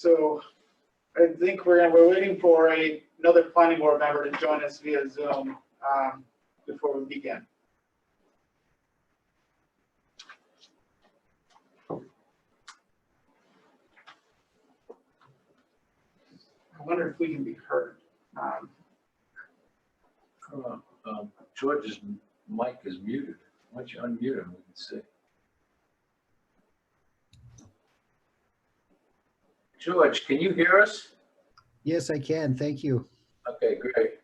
So I think we're waiting for another planning board member to join us via Zoom before we begin. I wonder if we can be heard. George's mic is muted. Why don't you unmute him? We can see. George, can you hear us? Yes, I can. Thank you. Okay, great.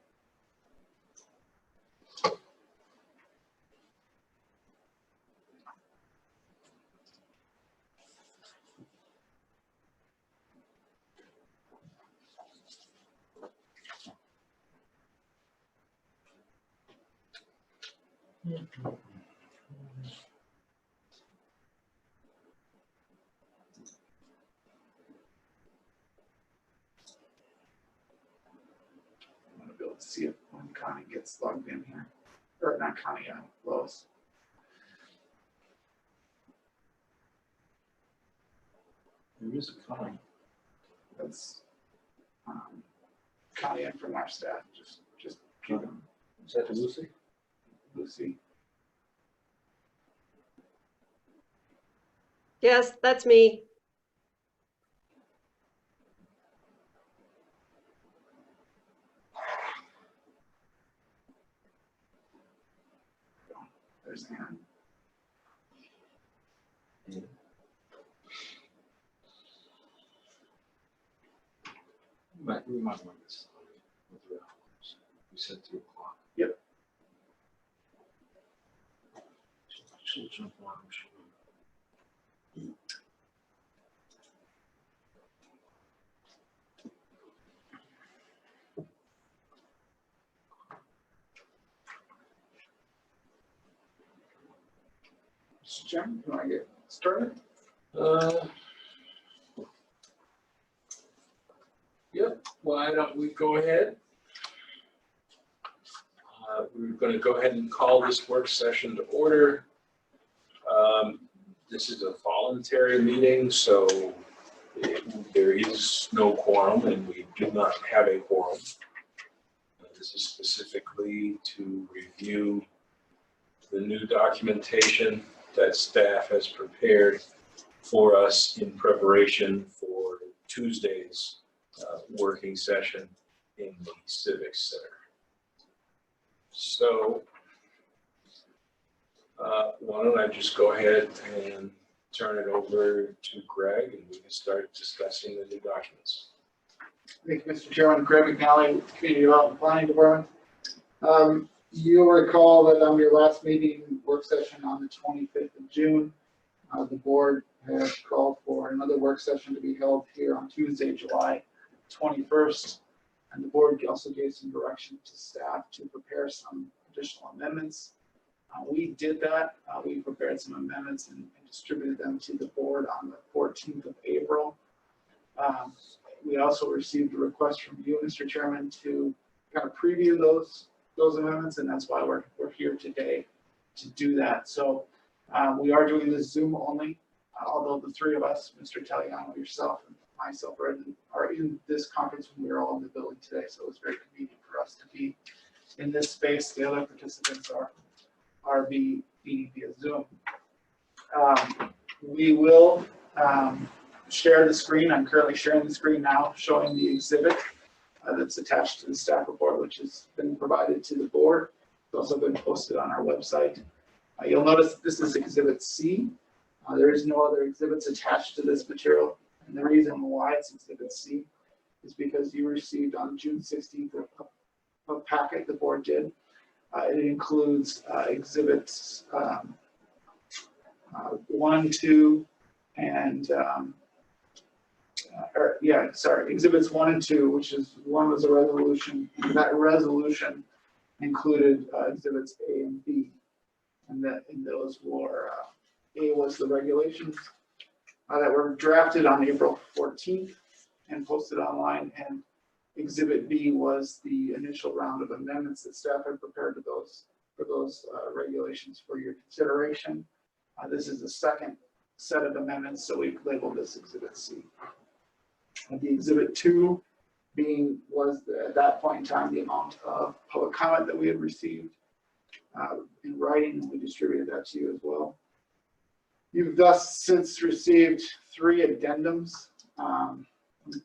I want to be able to see it when Connie gets logged in here. Or not Connie, Lois. There is a comment. That's Connie in from our staff. Just keep them. Is that Lucy? Lucy. Yes, that's me. There's Ann. We might want this. We said 2 o'clock. Yep. She'll jump on. Jim, can I get started? Yep, why don't we go ahead? We're going to go ahead and call this work session to order. This is a voluntary meeting, so there is no quorum, and we do not have a quorum. This is specifically to review the new documentation that staff has prepared for us in preparation for Tuesday's working session in the Civic Center. So why don't I just go ahead and turn it over to Greg, and we can start discussing the new documents. Thank you, Mr. Chairman. Greg McNally, Community Development Planning Department. You'll recall that on your last meeting work session on the 25th of June, the board has called for another work session to be held here on Tuesday, July 21st. And the board also gave some direction to staff to prepare some additional amendments. We did that. We prepared some amendments and distributed them to the board on the 14th of April. We also received a request from you, Mr. Chairman, to kind of preview those amendments, and that's why we're here today to do that. So we are doing this Zoom only, although the three of us, Mr. Taliano, yourself, and myself, are in this conference when we were all in the building today. So it was very convenient for us to be in this space. The other participants are being via Zoom. We will share the screen. I'm currently sharing the screen now, showing the exhibit that's attached to the staff report, which has been provided to the board. It's also been posted on our website. You'll notice this is Exhibit C. There is no other exhibits attached to this material. And the reason why it's Exhibit C is because you received on June 16th a packet the board did. It includes exhibits 1, 2, and exhibits 1 and 2, which is one was a resolution. And that resolution included exhibits A and B, and those were A was the regulations that were drafted on April 14th and posted online, and Exhibit B was the initial round of amendments that staff had prepared to those regulations for your consideration. This is the second set of amendments, so we've labeled this Exhibit C. The exhibit 2 was at that point in time the amount of public comment that we had received in writing, and we distributed that to you as well. You've thus since received 3 addendums,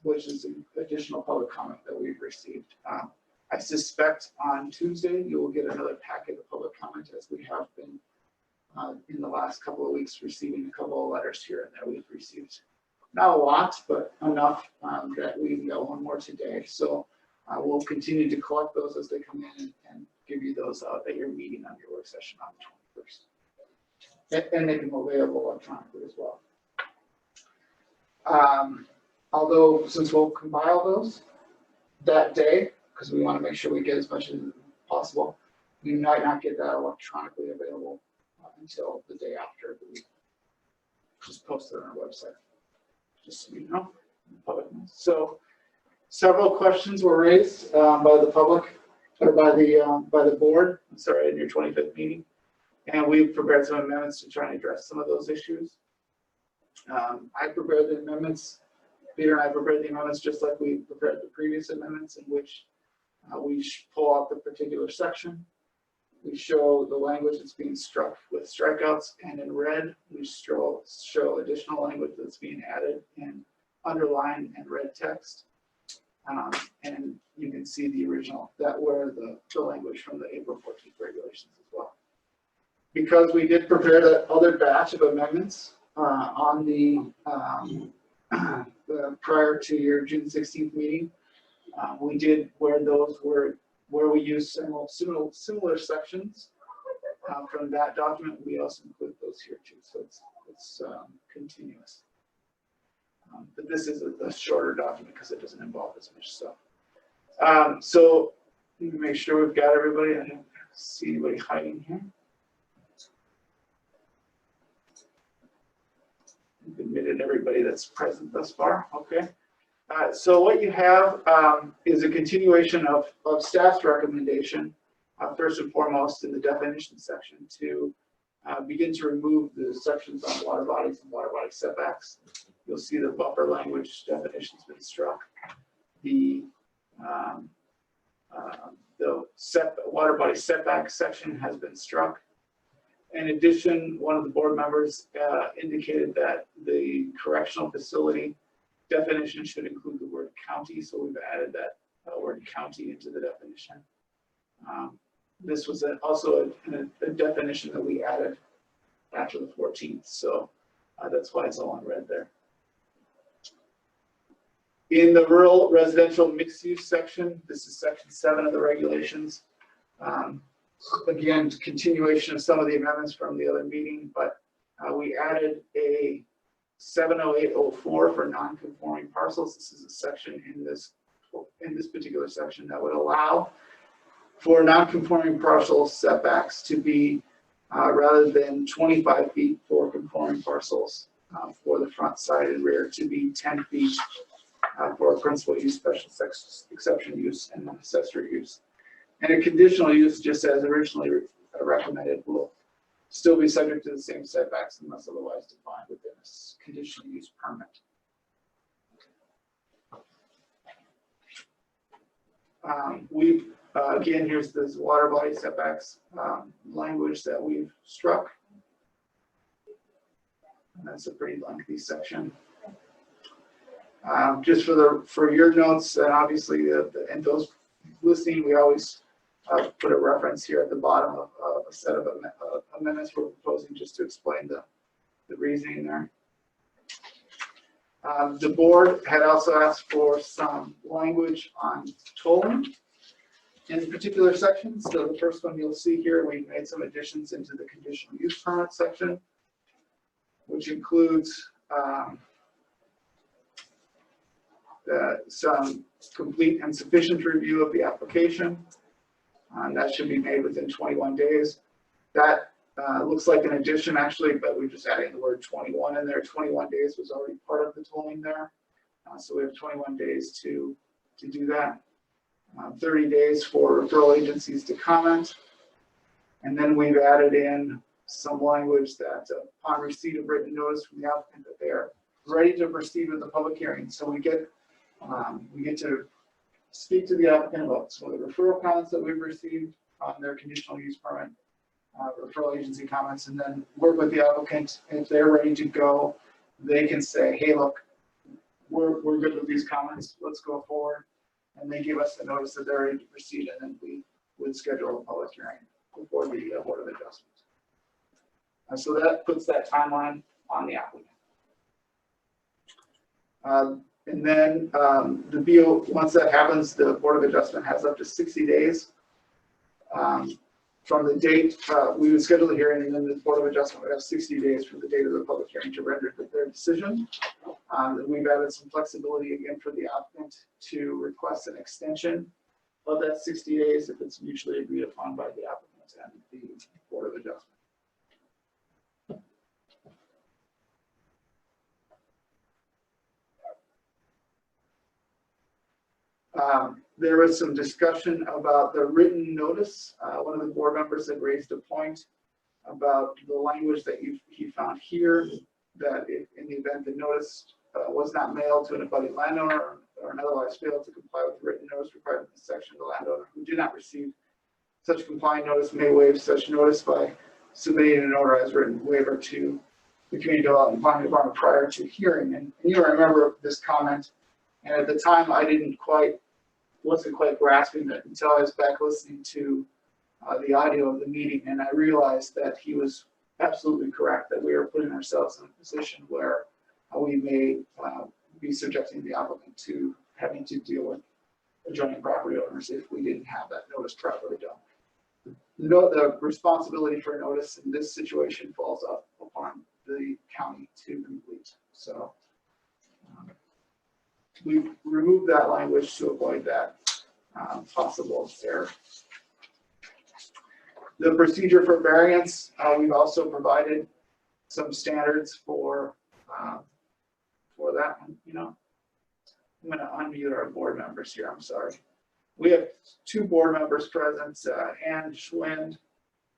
which is an additional public comment that we've received. I suspect on Tuesday you will get another packet of public comment, as we have been in the last couple of weeks receiving a couple of letters here and there. We've received not a lot, but enough that we got one more today. So we'll continue to collect those as they come in and give you those out at your meeting on your work session on the 21st. And make them available electronically as well. Although, since we'll compile those that day, because we want to make sure we get as much as possible, we might not get that electronically available until the day after. We just post it on our website, just so you know, public. So, several questions were raised by the public, or by the board. I'm sorry, in your 25th meeting, and we've prepared some amendments to try and address some of those issues. I prepared the amendments. Peter and I prepared the amendments just like we prepared the previous amendments, in which we pull out the particular section. We show the language that's being struck with strikeouts, and in red, we show additional language that's being added in underlined and red text. And you can see the original, that were the language from the April 14th regulations as well. Because we did prepare that other batch of amendments on the prior to your June 16th meeting, we did where we used similar sections from that document. We also include those here too, so it's continuous. But this is a shorter document because it doesn't involve as much stuff. So let me make sure we've got everybody. I don't see anybody hiding here. We've admitted everybody that's present thus far. Okay. So what you have is a continuation of staff's recommendation, first and foremost in the definition section, to begin to remove the sections on water bodies and water body setbacks. You'll see the buffer language definition's been struck. The water body setback section has been struck. In addition, one of the board members indicated that the correctional facility definition should include the word county, so we've added that word county into the definition. This was also a definition that we added after the 14th, so that's why it's all in red there. In the rural residential mixed use section, this is section 7 of the regulations. Again, continuation of some of the amendments from the other meeting, but we added a 70804 for non-conforming parcels. This is a section in this particular section that would allow for non-conforming parcel setbacks to be rather than 25 feet for conforming parcels for the front, side, and rear, to be 10 feet for a principal use, special exception use, and accessory use. And a conditional use, just as originally recommended, will still be subject to the same setbacks unless otherwise defined within a conditional use permit. Again, here's this water body setbacks language that we've struck. And that's a pretty lengthy section. Just for your notes, and obviously, and those listening, we always put a reference here at the bottom of a set of amendments we're proposing, just to explain the reasoning there. The board had also asked for some language on tolling in particular sections. So the first one you'll see here, we made some additions into the conditional use permit section, which includes some complete and sufficient review of the application. That should be made within 21 days. That looks like an addition actually, but we're just adding the word 21 in there. 21 days was already part of the tolling there. So we have 21 days to do that. 30 days for referral agencies to comment. And then we've added in some language that upon receipt of written notice from the applicant that they are ready to proceed with the public hearing. So we get We get to speak to the applicant about some of the referral comments that we've received on their conditional use permit, referral agency comments, and then work with the applicant. If they're ready to go, they can say, hey, look, we're good with these comments, let's go forward. And they give us the notice that they're ready to proceed, and then we would schedule a public hearing before the Board of Adjustment. So that puts that timeline on the applicant. And then the BO, once that happens, the Board of Adjustment has up to 60 days from the date we would schedule the hearing, and then the Board of Adjustment would have 60 days from the date of the public hearing to render their decision. We've added some flexibility again for the applicant to request an extension of that 60 days if it's mutually agreed upon by the applicant and the Board of Adjustment. There was some discussion about the written notice. One of the board members had raised a point about the language that he found here, that if in the event the notice was not mailed to an abutting landowner or otherwise failed to comply with the written notice required in this section, the landowner who did not receive such complying notice may waive such notice by submitting a notarized written waiver to the Community Development Planning Department prior to hearing. And you remember this comment, and at the time I wasn't quite grasping it until I was back listening to the audio of the meeting, and I realized that he was absolutely correct, that we are putting ourselves in a position where we may be subjecting the applicant to having to deal with adjoining property owners if we didn't have that notice properly done. The responsibility for notice in this situation falls up upon the county to complete. So we removed that language to avoid that possible error. The procedure for variance, we've also provided some standards for that. You know, I'm going to unmute our board members here. I'm sorry. We have two board members present, Ann Schwind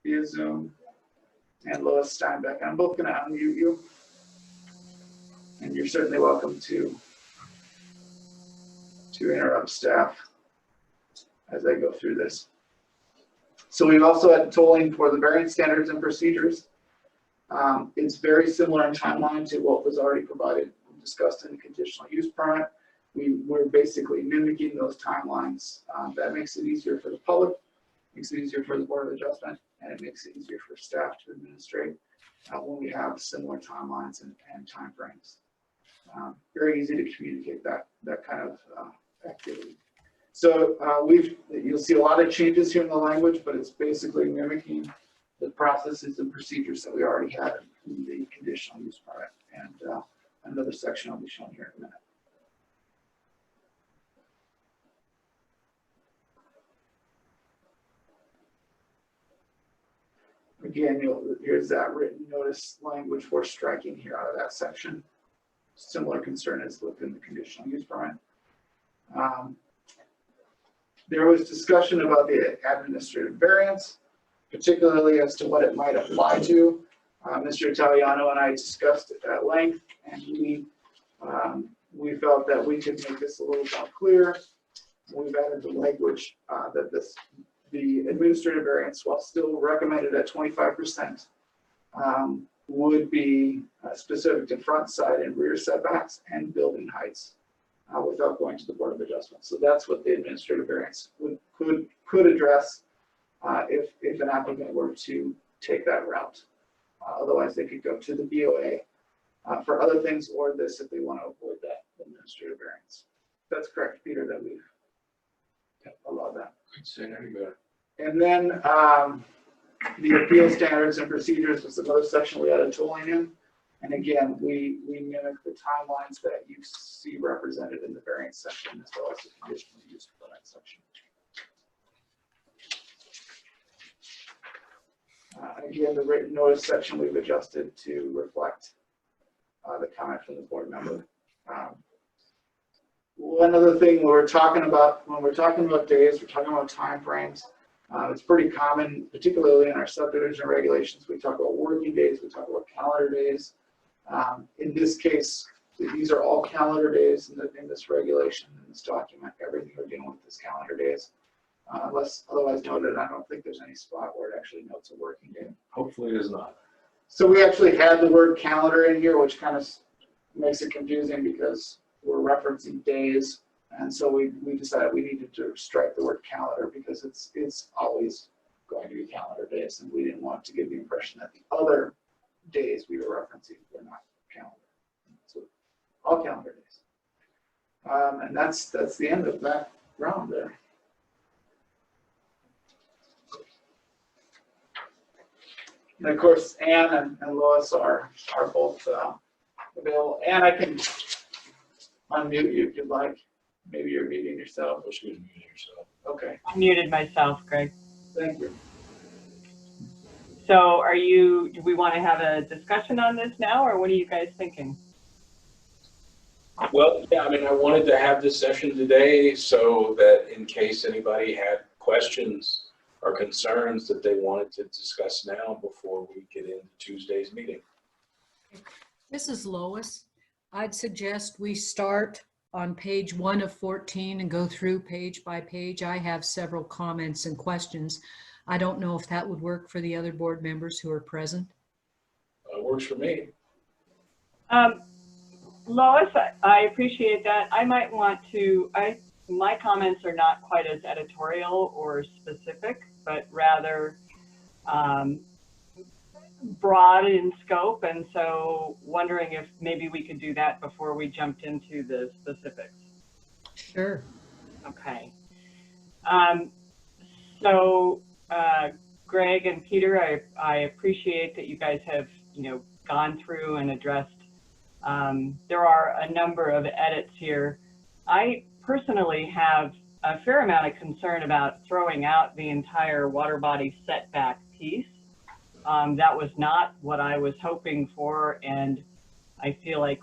via Zoom and Lois Steinbeck. I'm both going to unmute you, and you're certainly welcome to interrupt staff as I go through this. So we've also had tolling for the variance standards and procedures. It's very similar in timeline to what was already provided and discussed in the conditional use permit. We're basically mimicking those timelines. That makes it easier for the public, makes it easier for the Board of Adjustment, and it makes it easier for staff to administrate when we have similar timelines and timeframes. Very easy to communicate that kind of activity. So you'll see a lot of changes here in the language, but it's basically mimicking the processes and procedures that we already had in the conditional use permit. And another section I'll be showing here in a minute. Again, here's that written notice language for striking here out of that section. Similar concern as within the conditional use permit. There was discussion about the administrative variance, particularly as to what it might apply to. Mr. Italiano and I discussed it at length, and we felt that we could make this a little more clear. We've added the language that the administrative variance, while still recommended at 25%, would be specific to front, side, and rear setbacks and building heights without going to the Board of Adjustment. So that's what the administrative variance could address if an applicant were to take that route. Otherwise, they could go to the BOA for other things, or this if they want to avoid that administrative variance. That's correct, Peter, that we've allowed that. And then the appeal standards and procedures was another section we added tolling in. And again, we mimic the timelines that you see represented in the variance section as well as the conditional use permit section. Again, the written notice section we've adjusted to reflect the comment from the board member. One other thing when we're talking about days, we're talking about time frames. It's pretty common, particularly in our subdivision regulations. We talk about working days, we talk about calendar days. In this case, These are all calendar days in this regulation, in this document. Everything we're dealing with is calendar days. Unless otherwise noted, I don't think there's any spot where it actually notes a working day. Hopefully it is not. So we actually had the word calendar in here, which kind of makes it confusing because we're referencing days. And so we decided we needed to strike the word calendar because it's always going to be calendar days. And we didn't want to give the impression that the other days we were referencing were not calendar. So all calendar days. And that's the end of that round there. And of course, Ann and Lois are both available. Ann, I can unmute you if you'd like. Maybe you're muting yourself. Oh, she was muting herself. Okay, I muted myself, Greg. thank you. So do we want to have a discussion on this now, or what are you guys thinking? Well, yeah, I mean, I wanted to have this session today so that in case anybody had questions or concerns that they wanted to discuss now before we get into Tuesday's meeting. This is Lois. I'd suggest we start on page 1 of 14 and go through page by page. I have several comments and questions. I don't know if that would work for the other board members who are present. Works for me. Lois, I appreciate that. I might want to, my comments are not quite as editorial or specific, but rather broad in scope. And so wondering if maybe we could do that before we jumped into the specifics. Sure. Okay. Greg and Peter, I appreciate that you guys have, gone through and addressed. There are a number of edits here. I personally have a fair amount of concern about throwing out the entire water body setback piece. That was not what I was hoping for, and I feel like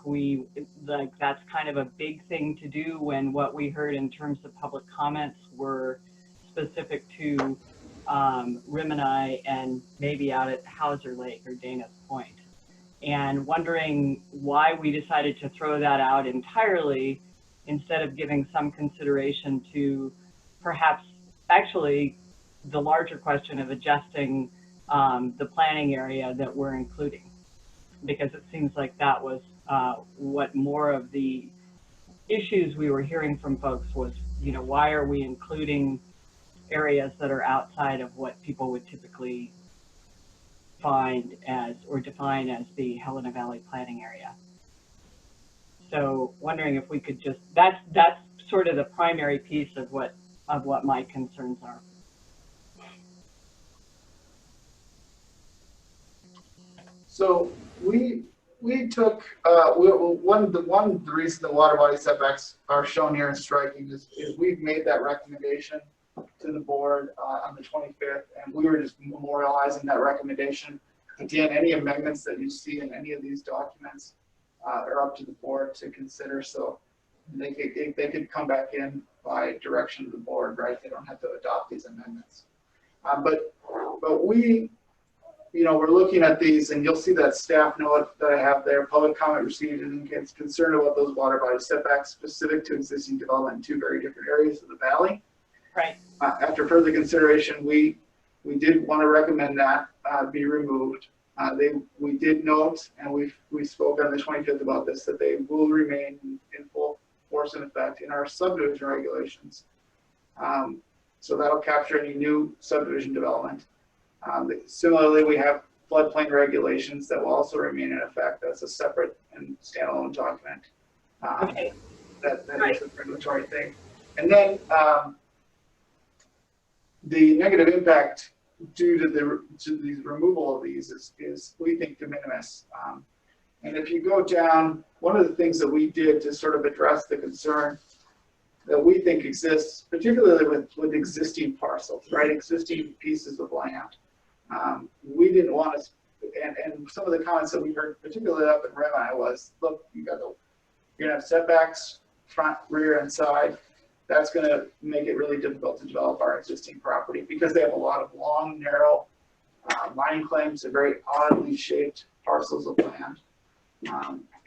that's kind of a big thing to do when what we heard in terms of public comments were specific to Rimini and maybe out at Hauser Lake or Dana's Point. And wondering why we decided to throw that out entirely instead of giving some consideration to perhaps actually the larger question of adjusting the planning area that we're including. Because it seems like that was what more of the issues we were hearing from folks was, why are we including areas that are outside of what people would typically find as or define as the Helena Valley planning area. So wondering if we could just, that's sort of the primary piece of what my concerns are. So we took the reason the water body setbacks are shown here in striking is we've made that recommendation to the board on the 25th, and we were just memorializing that recommendation. Again, any amendments that you see in any of these documents are up to the board to consider. So they could come back in by direction of the board, right? They don't have to adopt these amendments. But we, we're looking at these, and you'll see that staff note that I have there. Public comment received indicates concern about those water body setbacks specific to existing development in two very different areas of the valley. Right. After further consideration, we did want to recommend that be removed. We did note, and we spoke on the 25th about this, that they will remain in full force and effect in our subdivision regulations. So that'll capture any new subdivision development. Similarly, we have floodplain regulations that will also remain in effect. That's a separate and standalone document. Okay. That is a regulatory thing. And then the negative impact due to the removal of these is we think de minimis. And if you go down, one of the things that we did to sort of address the concern that we think exists, particularly with existing parcels, right, existing pieces of land, we didn't want to, and some of the comments that we heard, particularly up in Rimini, was, look, you're gonna have setbacks, front, rear, and side. That's going to make it really difficult to develop our existing property because they have a lot of long, narrow mining claims and very oddly shaped parcels of land.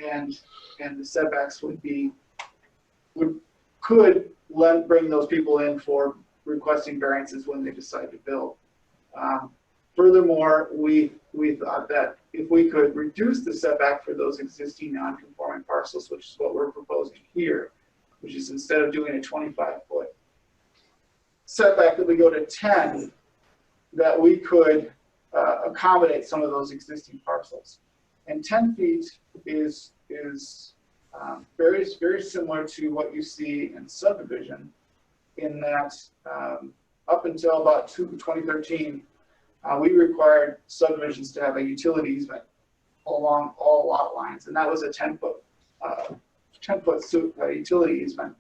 and the setbacks could bring those people in for requesting variances when they decide to build. Furthermore, we thought that if we could reduce the setback for those existing non-conforming parcels, which is what we're proposing here, which is instead of doing a 25-foot setback, that we go to 10, that we could accommodate some of those existing parcels. And 10 feet is very, very similar to what you see in subdivision, in that up until about 2013, we required subdivisions to have a utility easement along all lot lines, and that was a 10-foot utility easement.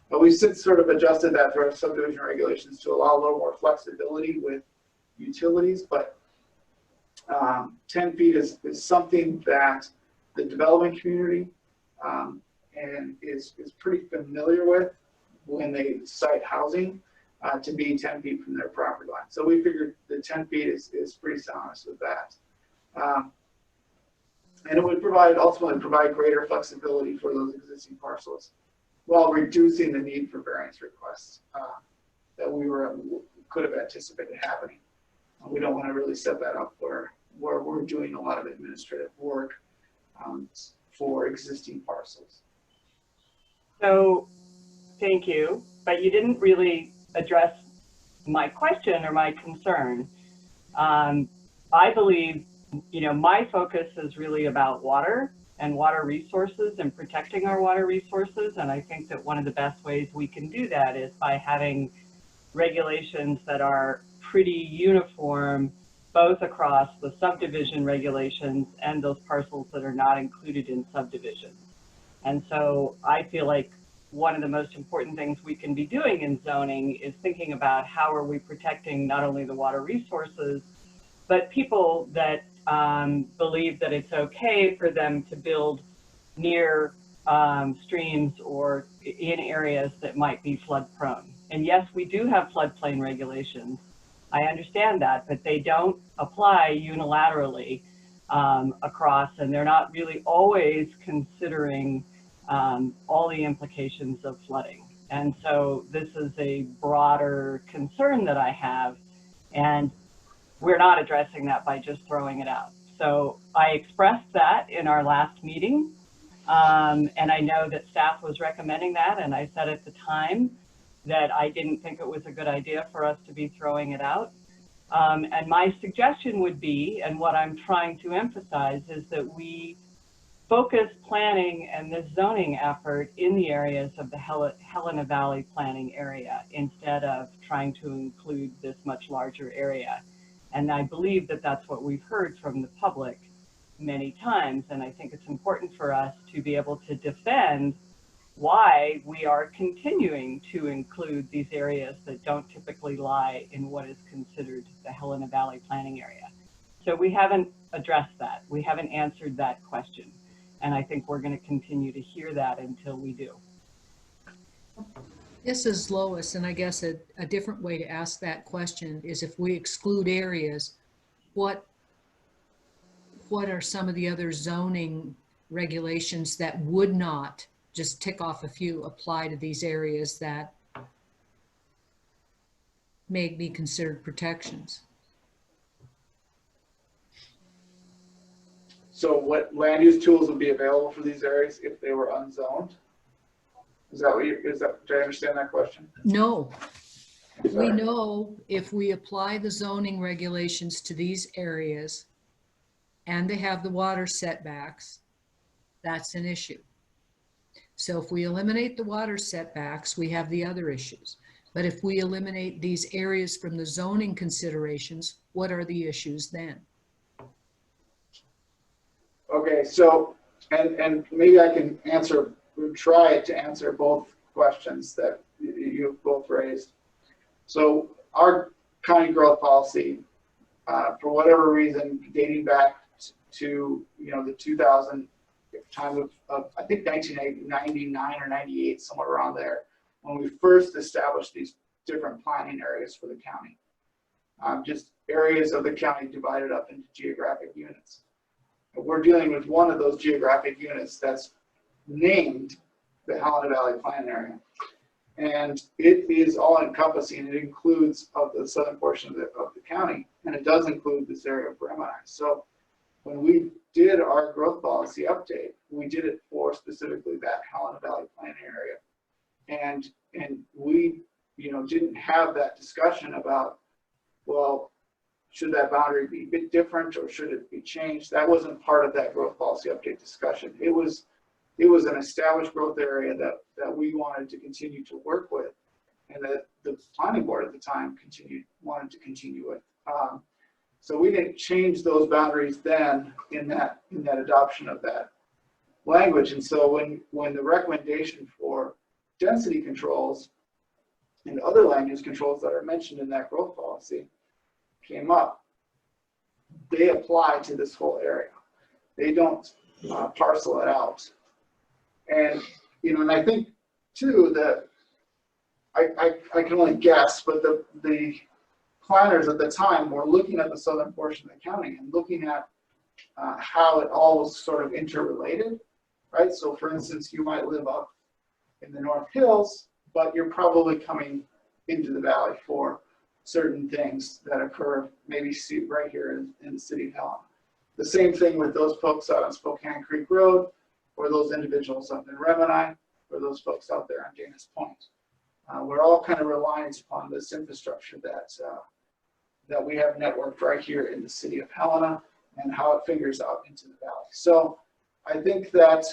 But we've since sort of adjusted that through our subdivision regulations to allow a little more flexibility with utilities, but 10 feet is something that the development community and is pretty familiar with when they site housing, to be 10 feet from their property line. So we figured the 10 feet is pretty synonymous with that. And it would ultimately provide greater flexibility for those existing parcels while reducing the need for variance requests that we could have anticipated happening. We don't want to really set that up where we're doing a lot of administrative work for existing parcels. So, thank you, but you didn't really address my question or my concern. I believe, my focus is really about water and water resources and protecting our water resources. And I think that one of the best ways we can do that is by having regulations that are pretty uniform, both across the subdivision regulations and those parcels that are not included in subdivisions. And so I feel like one of the most important things we can be doing in zoning is thinking about how are we protecting not only the water resources, but people that believe that it's okay for them to build near streams or in areas that might be flood prone. And yes, we do have floodplain regulations. I understand that, but they don't apply unilaterally across, and they're not really always considering all the implications of flooding. And so this is a broader concern that I have, and we're not addressing that by just throwing it out. So I expressed that in our last meeting, and I know that staff was recommending that, and I said at the time that I didn't think it was a good idea for us to be throwing it out. And my suggestion would be, and what I'm trying to emphasize, is that we focus planning and the zoning effort in the areas of the Helena Valley planning area instead of trying to include this much larger area. And I believe that that's what we've heard from the public many times. And I think it's important for us to be able to defend why we are continuing to include these areas that don't typically lie in what is considered the Helena Valley planning area. So we haven't addressed that. We haven't answered that question. And I think we're going to continue to hear that until we do. This is Lois, and I guess a different way to ask that question is, if we exclude areas, what are some of the other zoning regulations that would not, just tick off a few, apply to these areas that may be considered protections? So what land use tools would be available for these areas if they were unzoned? Is that what did I understand that question? No. We Sorry. know if we apply the zoning regulations to these areas and they have the water setbacks, that's an issue. So if we eliminate the water setbacks, we have the other issues. But if we eliminate these areas from the zoning considerations, what are the issues then? Okay, so, and maybe I can try to answer both questions that you both raised. So our county growth policy, for whatever reason, dating back to, the 2000 time of I think 1999 or 98, somewhere around there, when we first established these different planning areas for the county. Just areas of the county divided up into geographic units. we're dealing with one of those geographic units that's named the Helena Valley Plan Area. And it is all encompassing. It includes of the southern portion of the county, and it does include this area of Remini. So when we did our growth policy update, we did it for specifically that Helena Valley Plan Area. And we, didn't have that discussion about, well, should that boundary be a bit different or should it be changed? That wasn't part of that growth policy update discussion. It was an established growth area that we wanted to continue to work with, and that the planning board at the time wanted to continue with. So we didn't change those boundaries then in that adoption of that language. And so when the recommendation for density controls and other land use controls that are mentioned in that growth policy came up, they apply to this whole area. They don't parcel it out. And, and I think too that I can only guess, but the planners at the time were looking at the southern portion of the county and looking at how it all was sort of interrelated, right? So for instance, you might live up in the North Hills, but you're probably coming into the valley for certain things that occur maybe right here in the city of Helena. The same thing with those folks out on Spokane Creek Road, or those individuals up in Remini, or those folks out there on Dana's Point. We're all kind of reliant upon this infrastructure that we have networked right here in the city of Helena and how it figures out into the valley. So I think that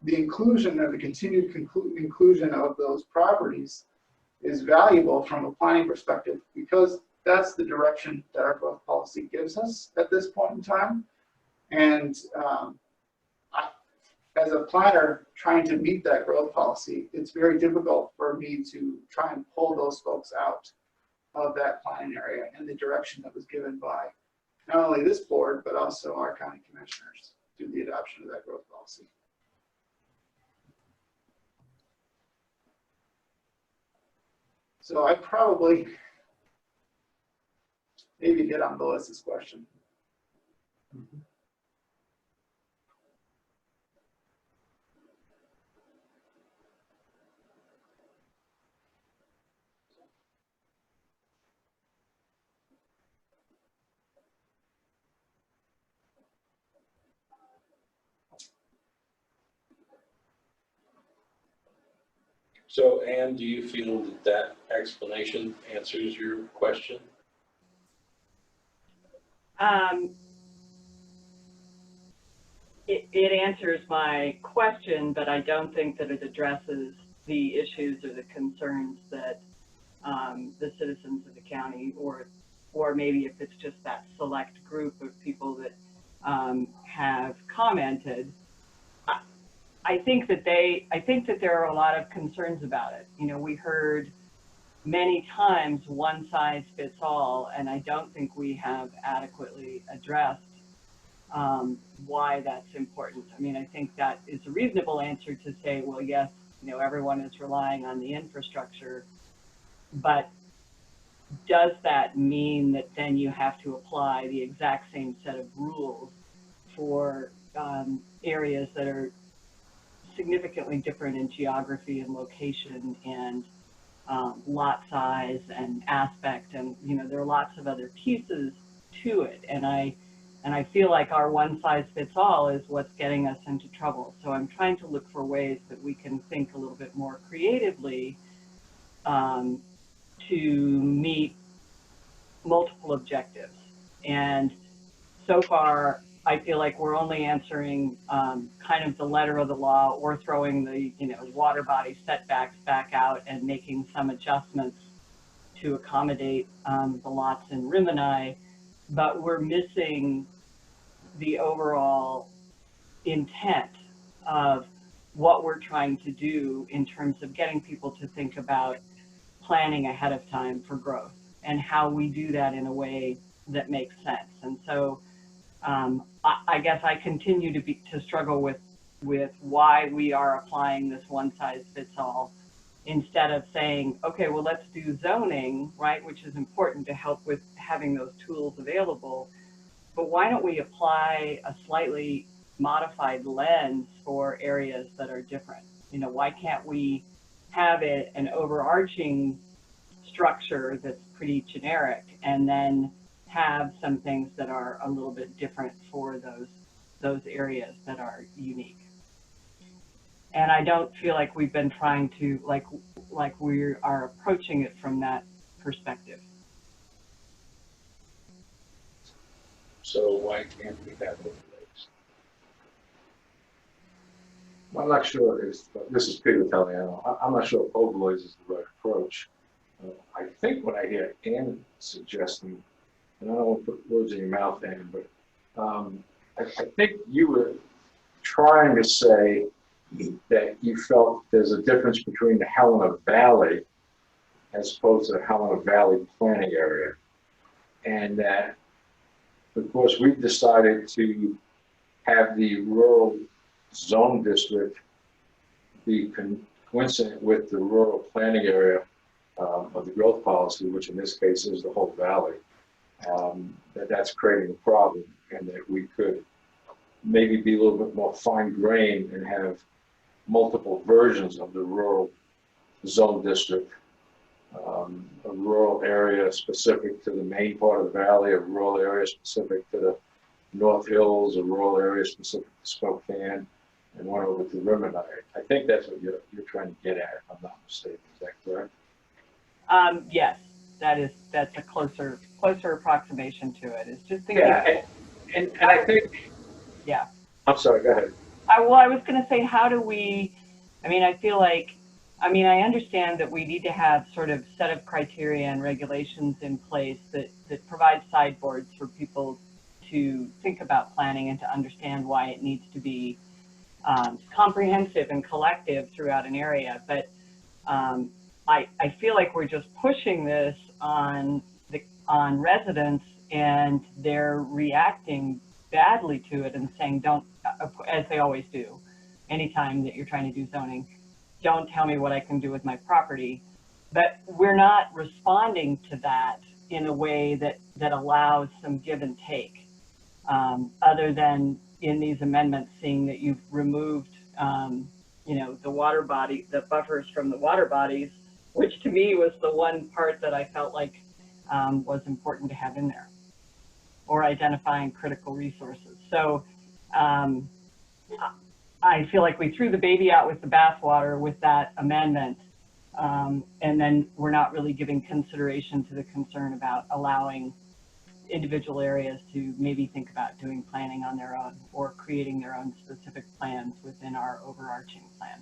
the inclusion or the continued inclusion of those properties is valuable from a planning perspective, because that's the direction that our growth policy gives us at this point in time. And as a planner trying to meet that growth policy, it's very difficult for me to try and pull those folks out of that planning area and the direction that was given by not only this board, but also our county commissioners through the adoption of that growth policy. So I probably maybe hit on Melissa's question. So, Anne, do you feel that explanation answers your question? It answers my question, but I don't think that it addresses the issues or the concerns that the citizens of the county, or maybe if it's just that select group of people that have commented. I think that there are a lot of concerns about it. We heard many times one size fits all, and I don't think we have adequately addressed why that's important. I mean, I think that is a reasonable answer to say, well, yes, everyone is relying on the infrastructure, but does that mean that then you have to apply the exact same set of rules for areas that are significantly different in geography and location and lot size and aspect, and there are lots of other pieces to it, and I feel like our one size fits all is what's getting us into trouble. So I'm trying to look for ways that we can think a little bit more creatively to meet multiple objectives. And so far, I feel like we're only answering kind of the letter of the law, or throwing the water body setbacks back out and making some adjustments to accommodate the lots in Rimini, but we're missing the overall intent of what we're trying to do in terms of getting people to think about planning ahead of time for growth and how we do that in a way that makes sense. And so I guess I continue to struggle with why we are applying this one size fits all, instead of saying, okay, well, let's do zoning, right, which is important to help with having those tools available. but why don't we apply a slightly modified lens for areas that are different? You know, why can't we have it an overarching structure that's pretty generic and then have some things that are a little bit different for those areas that are unique? And I don't feel like we've been trying to, like we are approaching it from that perspective. So why can't we have overlays? I'm not sure, this is Peter Taliano, I'm not sure if overlays is the right approach. I think what I hear Ann suggesting, and I don't want to put words in your mouth, Ann, but I think you were trying to say that you felt there's a difference between the Helena Valley as opposed to the Helena Valley planning area. And that, of course, we've decided to have the rural zone district be coincident with the rural planning area of the growth policy, which in this case is the whole valley. That's creating a problem, and that we could maybe be a little bit more fine-grained and have multiple versions of the rural zone district. A rural area specific to the main part of the valley, a rural area specific to the North Hills, a rural area specific to Spokane, and one over to Rimmon. I think that's what you're trying to get at, if I'm not mistaken. Is that correct? Yes, that's a closer approximation to it. It's just thinking. Yeah, and I think. Yeah. I'm sorry. Go ahead. Well, I was going to say, how do we? I mean, I feel like. I mean, I understand that we need to have sort of set of criteria and regulations in place that provide sideboards for people to think about planning and to understand why it needs to be comprehensive and collective throughout an area. But I feel like we're just pushing this on residents, and they're reacting badly to it and saying, don't, as they always do, anytime that you're trying to do zoning, don't tell me what I can do with my property. But we're not responding to that in a way that allows some give and take, other than in these amendments, seeing that you've removed, you know, the water body, the buffers from the water bodies, which to me was the one part that I felt like was important to have in there, or identifying critical resources. So I feel like we threw the baby out with the bathwater with that amendment, and then we're not really giving consideration to the concern about allowing individual areas to maybe think about doing planning on their own or creating their own specific plans within our overarching plan.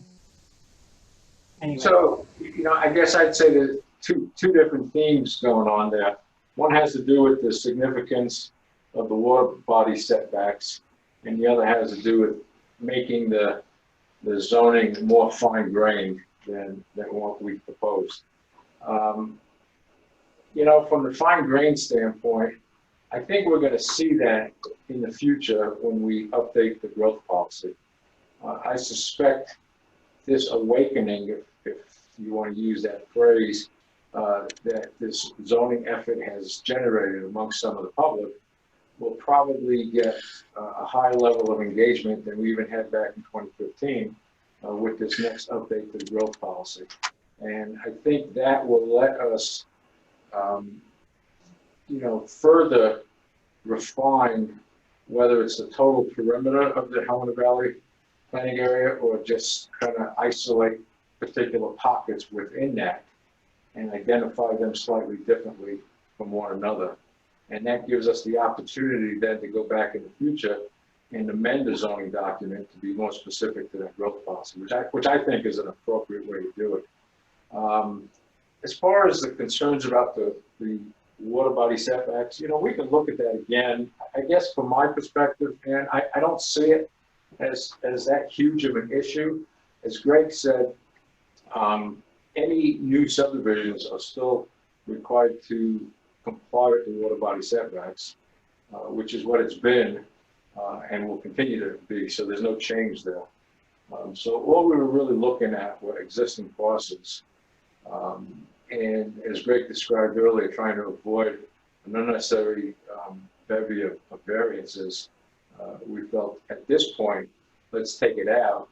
Anyway. So, you know, I guess I'd say there's two different themes going on there. One has to do with the significance of the water body setbacks, and the other has to do with making the zoning more fine-grained than what we proposed. You know, from the fine-grained standpoint, I think we're going to see that in the future when we update the growth policy. I suspect this awakening, if you want to use that phrase, that this zoning effort has generated amongst some of the public will probably get a high level of engagement than we even had back in 2015 with this next update to the growth policy. And I think that will let us, you know, further refine whether it's the total perimeter of the Helena Valley planning area or just kind of isolate particular pockets within that and identify them slightly differently from one another. And that gives us the opportunity then to go back in the future and amend the zoning document to be more specific to that growth policy, which I think is an appropriate way to do it. As far as the concerns about the water body setbacks, you know, we can look at that again. I guess from my perspective, and I don't see it as that huge of an issue. As Greg said, any new subdivisions are still required to comply with the water body setbacks, which is what it's been and will continue to be. So there's no change there. So all we were really looking at were existing parcels. And as Greg described earlier, trying to avoid an unnecessary bevy of variances. We felt at this point, let's take it out.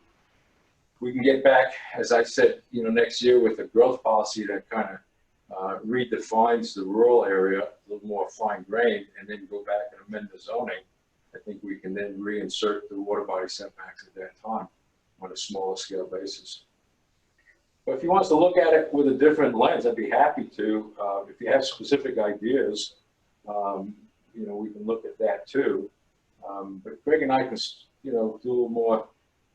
We can get back, as I said, next year with a growth policy that kind of redefines the rural area a little more fine-grained, and then go back and amend the zoning. I think we can then reinsert the water body setbacks at that time on a smaller scale basis. But if you want us to look at it with a different lens, I'd be happy to. If you have specific ideas, we can look at that too. But Greg and I can, do a little more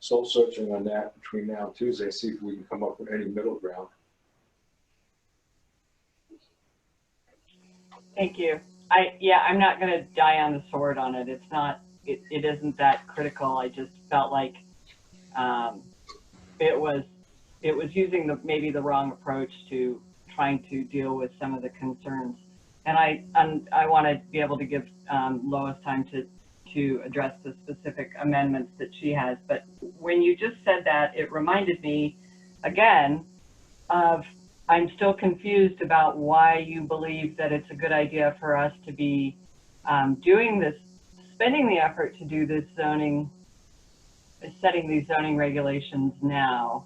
soul searching on that between now and Tuesday, see if we can come up with any middle ground. Thank you. I'm not going to die on the sword on it. It's not, it isn't that critical. I just felt like it was using maybe the wrong approach to trying to deal with some of the concerns. And I want to be able to give Lois time to address the specific amendments that she has. But when you just said that, it reminded me again of, I'm still confused about why you believe that it's a good idea for us to be doing this, spending the effort to do this zoning, setting these zoning regulations now,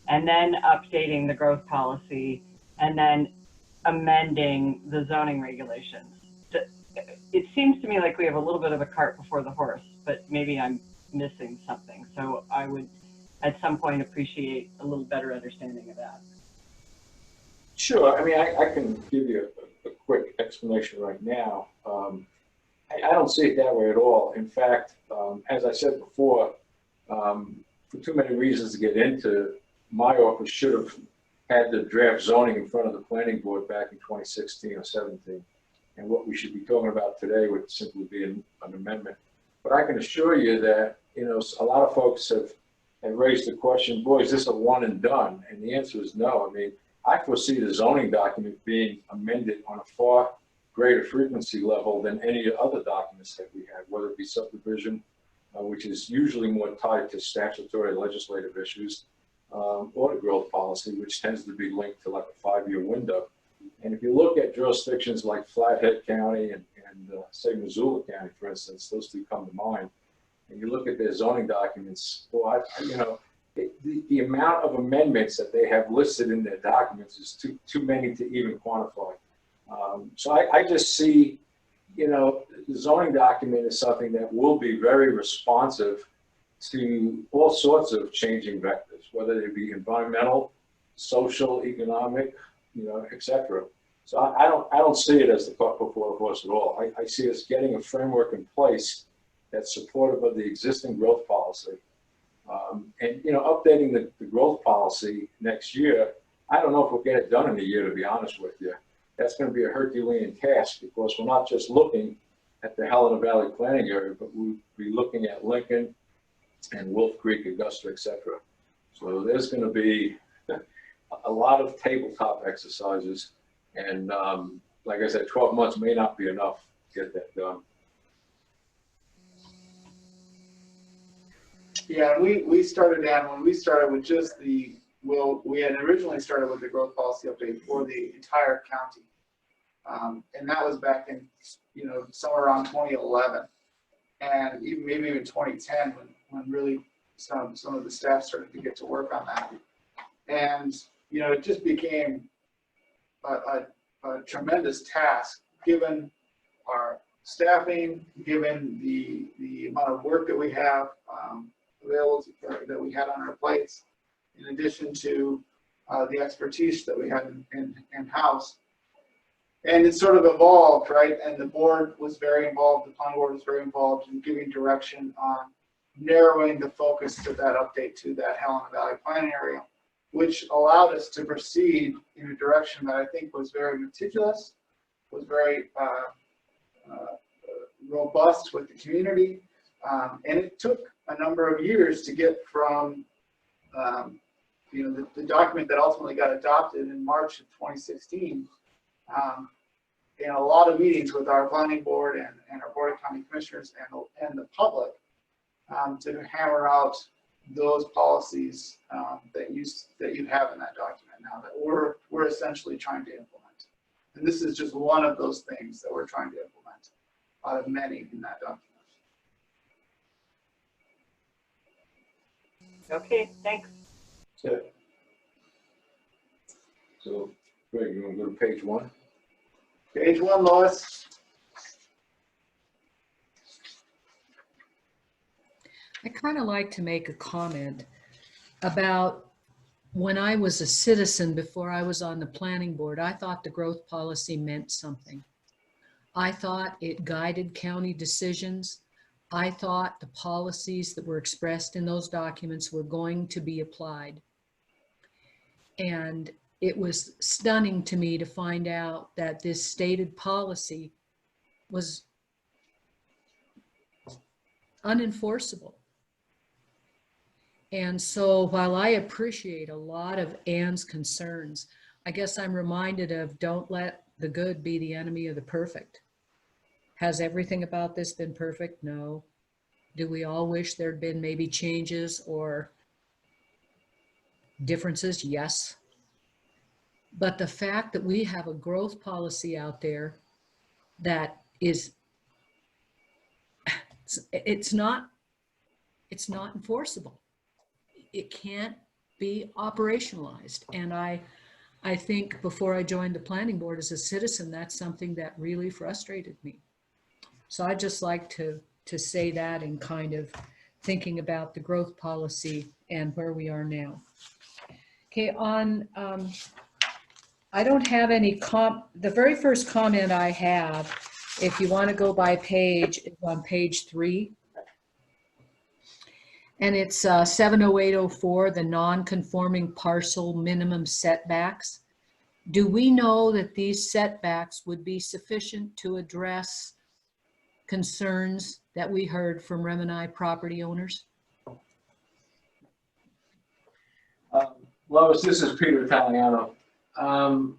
and then updating the growth policy, and then amending the zoning regulations. It seems to me like we have a little bit of a cart before the horse, but maybe I'm missing something. So I would, at some point, appreciate a little better understanding of that. Sure. I mean, I can give you a quick explanation right now. I don't see it that way at all. In fact, as I said before, for too many reasons to get into, my office should have had the draft zoning in front of the planning board back in 2016 or 17. And what we should be talking about today would simply be an amendment. But I can assure you that, a lot of folks have raised the question, boy, is this a one and done? And the answer is no. I mean, I foresee the zoning document being amended on a far greater frequency level than any other documents that we have, whether it be subdivision, which is usually more tied to statutory legislative issues, or the growth policy, which tends to be linked to like a 5-year window. And if you look at jurisdictions like Flathead County and say Missoula County, for instance, those two come to mind, and you look at their zoning documents, well, the amount of amendments that they have listed in their documents is too many to even quantify. So I just see, the zoning document is something that will be very responsive to all sorts of changing vectors, whether they be environmental, social, economic, et cetera. So I don't see it as the cart before the horse at all. I see us getting a framework in place that's supportive of the existing growth policy. And updating the growth policy next year, I don't know if we'll get it done in a year, to be honest with you. That's going to be a Herculean task, because we're not just looking at the Helena Valley planning area, but we'll be looking at Lincoln and Wolf Creek, Augusta, et cetera. So there's going to be a lot of tabletop exercises, and like I said, 12 months may not be enough to get that done. Yeah, we started down, when we started with just we had originally started with the growth policy update for the entire county. And that was back in, somewhere around 2011. And maybe even 2010 when really some of the staff started to get to work on that. And, it just became a tremendous task given our staffing, given the amount of work that we have available that we had on our plates, in addition to the expertise that we had in-house. And it sort of evolved, right? And the board was very involved, the planning board was very involved in giving direction on narrowing the focus to that update to that Helena Valley planning area, which allowed us to proceed in a direction that I think was very meticulous, was very robust with the community. And it took a number of years to get from the document that ultimately got adopted in March of 2016, in a lot of meetings with our planning board and our board of county commissioners and the public, to hammer out those policies that you have in that document now that we're essentially trying to implement. And this is just one of those things that we're trying to implement. out of many in that document. Okay, thanks. Yeah. So, Greg, you want to go to page 1? Page 1, Lois. I kind of like to make a comment about when I was a citizen before I was on the planning board. I thought the growth policy meant something. I thought it guided county decisions. I thought the policies that were expressed in those documents were going to be applied. And it was stunning to me to find out that this stated policy was unenforceable. And so while I appreciate a lot of Ann's concerns, I guess I'm reminded of don't let the good be the enemy of the perfect. Has everything about this been perfect? No. Do we all wish there'd been maybe changes or differences? Yes. But the fact that we have a growth policy out there that is, it's not enforceable. It can't be operationalized. And I think before I joined the planning board as a citizen, that's something that really frustrated me. So I'd just like to say that in kind of thinking about the growth policy and where we are now. Okay, I don't have any the very first comment I have, if you want to go by page, is on page 3. And it's 70804, the non-conforming parcel minimum setbacks. Do we know that these setbacks would be sufficient to address concerns that we heard from Remini property owners? Lois, this is Peter Italiano. How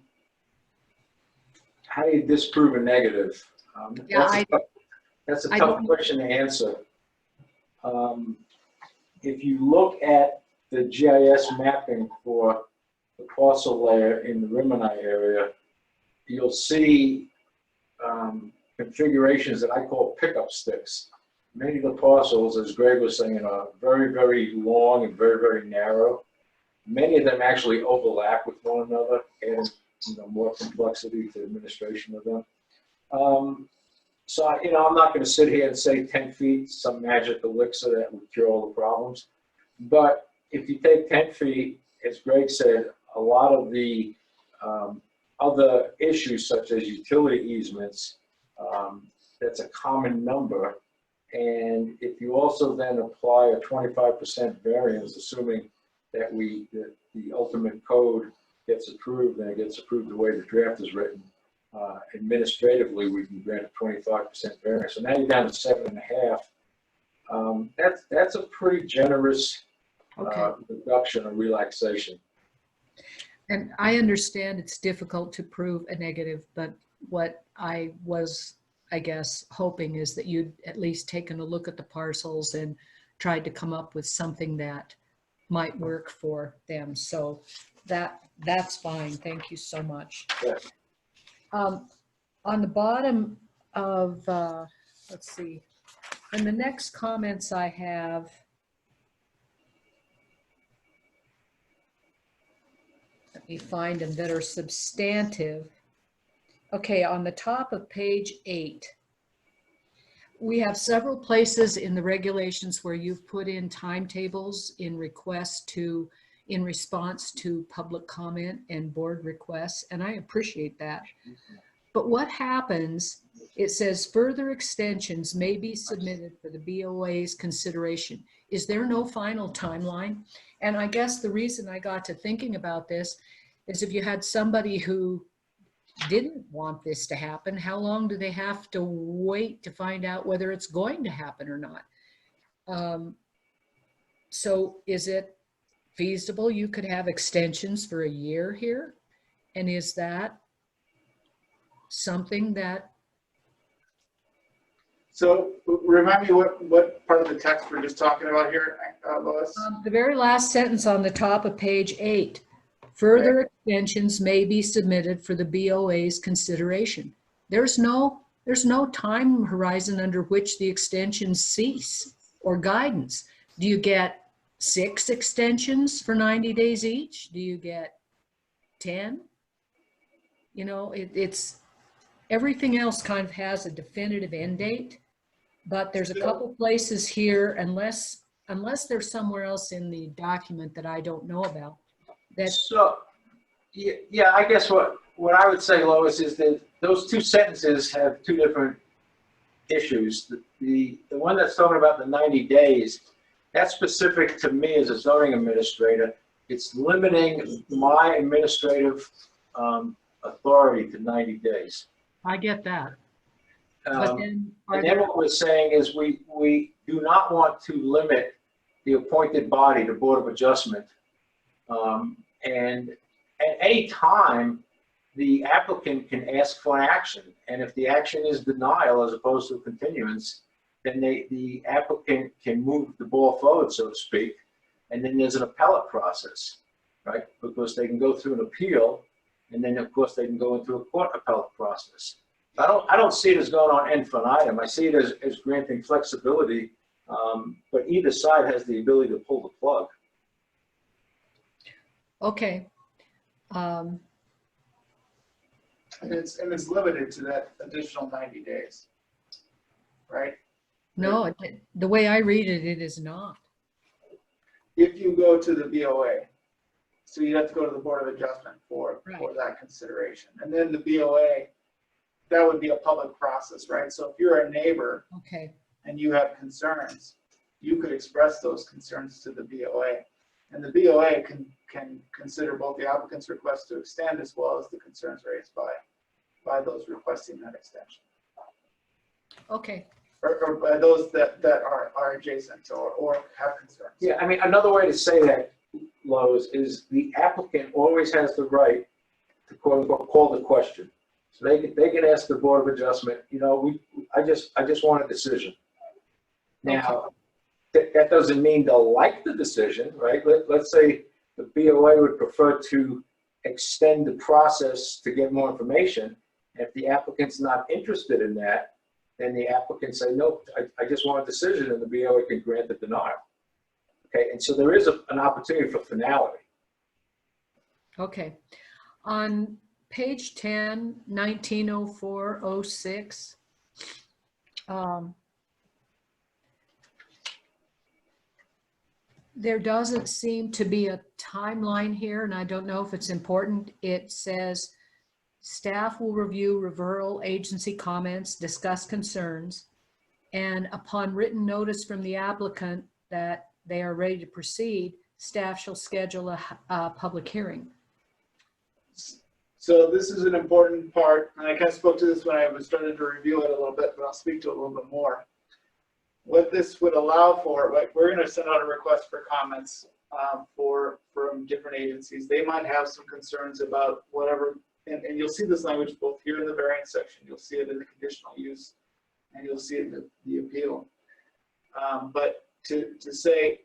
do you disprove a negative? Yeah, That's a I tough don't- question to answer. If you look at the GIS mapping for the parcel layer in the Rimini area, you'll see configurations that I call pickup sticks. Many of the parcels, as Greg was saying, are very, very long and very, very narrow. Many of them actually overlap with one another, adding more complexity to administration of them. So, I'm not going to sit here and say 10 feet, some magic elixir that would cure all the problems. But if you take 10 feet, as Greg said, a lot of the other issues such as utility easements, that's a common number. And if you also then apply a 25% variance, assuming that the ultimate code gets approved and it gets approved the way the draft is written, administratively, we can grant a 25% variance. So now you're down to 7.5. That's a pretty generous reduction or relaxation. And I understand it's difficult to prove a negative, but what I was, I guess, hoping is that you'd at least taken a look at the parcels and tried to come up with something that might work for them. So that's fine. Thank you so much. Yes. On the bottom of, let's see, and the next comments I have, let me find them that are substantive. Okay, on the top of page 8, we have several places in the regulations where you've put in timetables in response to public comment and board requests, and I appreciate that. But what happens, it says further extensions may be submitted for the BOA's consideration. Is there no final timeline? And I guess the reason I got to thinking about this is if you had somebody who didn't want this to happen, how long do they have to wait to find out whether it's going to happen or not? So is it feasible you could have extensions for a year here? And is that something that? So remind me what part of the text we're just talking about here, Lois? The very last sentence on the top of page 8. Further extensions may be submitted for the BOA's consideration. There's no There's no time horizon under which the extensions cease or guidance. Do you get 6 extensions for 90 days each? Do you get 10? You know, it's, everything else kind of has a definitive end date, but there's a couple places here, unless there's somewhere else in the document that I don't know about, that, So, yeah, I guess what I would say, Lois, is that those two sentences have two different issues. The one that's talking about the 90 days, that's specific to me as a zoning administrator. It's limiting my administrative authority to 90 days. I get that. But Um, then, are And then there, what we're saying is we do not want to limit the appointed body, the Board of Adjustment. And at any time, the applicant can ask for an action. And if the action is denial as opposed to continuance, then the applicant can move the ball forward, so to speak. And then there's an appellate process, right? Because they can go through an appeal, and then of course they can go into a court appellate process. I don't see it as going on infinitum. I see it as granting flexibility, but either side has the ability to pull the plug. okay. And it's limited to that additional 90 days, right? No, the way I read it, it is not. If you go to the BOA, so you have to go to the Board of Adjustment for Right. that consideration. And then the BOA, that would be a public process, right? So if you're a neighbor Okay, and you have concerns, you could express those concerns to the BOA. And the BOA can consider both the applicant's request to extend as well as the concerns raised by those requesting that extension. okay, Or by those that are adjacent or have concerns. Yeah, I mean, another way to say that, Lois, is the applicant always has the right to quote unquote call the question. So they can ask the Board of Adjustment, you know, I just want a decision. Now, that doesn't mean they'll like the decision, right? Let's say the BOA would prefer to extend the process to get more information. If the applicant's not interested in that, then the applicant say, no, I just want a decision, and the BOA can grant the denial. Okay, and so there is an opportunity for finality. okay. On page 10, 1904-06, there doesn't seem to be a timeline here, and I don't know if it's important. It says, staff will review referral agency comments, discuss concerns, and upon written notice from the applicant that they are ready to proceed, staff shall schedule a public hearing. So this is an important part, and I kind of spoke to this when I was starting to review it a little bit, but I'll speak to it a little bit more. What this would allow for, like, we're going to send out a request for comments from different agencies. They might have some concerns about whatever, and you'll see this language both here in the variance section, you'll see it in the conditional use, and you'll see it in the appeal. But to say,